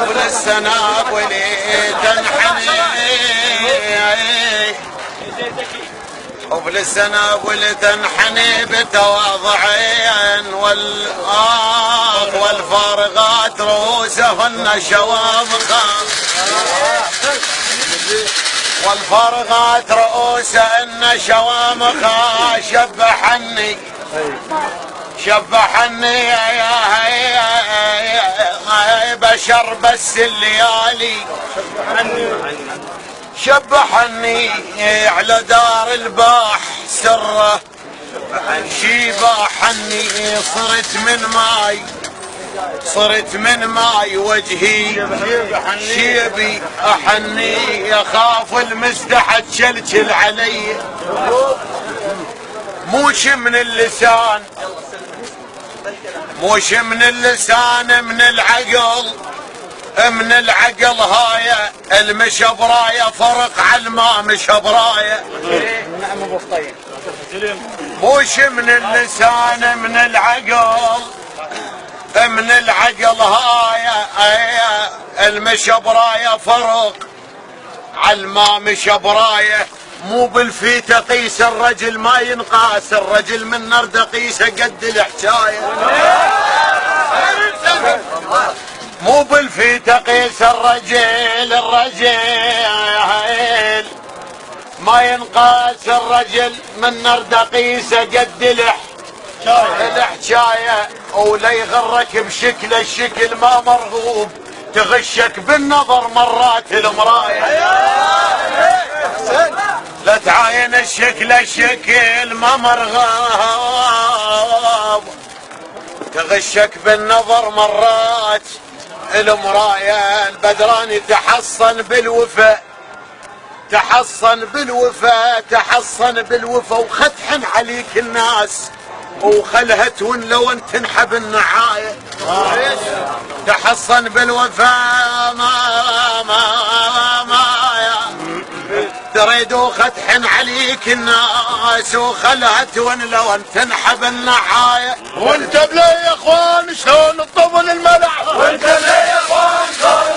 وللسناب ولتنحني وبالسناب ولتنحني بتواضعين والفارغات رؤوسهن شوامخا والفارغات رؤوسهن شوامخا شبحني يا بشر بس الليالي شبحني على دار الباح سره شيباحني صرت من ماي وجهي شيبي احني يخاف المزدحة تشلشل علي موش من اللسان من العقل هاي المشبراية فرق على الماء مشبراية موش من اللسان من العقل هاي المشبراية فرق على الماء مشبراية مو بالفيته قيس الرجل ما ينقاس الرجل من نرد قيسه قد الحجايه مو بالفيته قيس الرجل ما ينقاس الرجل من نرد قيسه قد الحجايه ولا يغرك بشكل الشكل ما مرغوب تغشك بالنظر مرات المرايه لا تعاين الشكل ما مرغوب تغشك بالنظر مرات المرايه البدراني تحصن بالوفا وختحن عليك الناس وخلها تون لو انت تنحب النعايه تحصن بالوفا ما تريد وختحن عليك الناس وخلها تون لو انت تنحب النعايه وانت بلا يا اخوان شلون الطبل الملح وانت بلا يا اخوان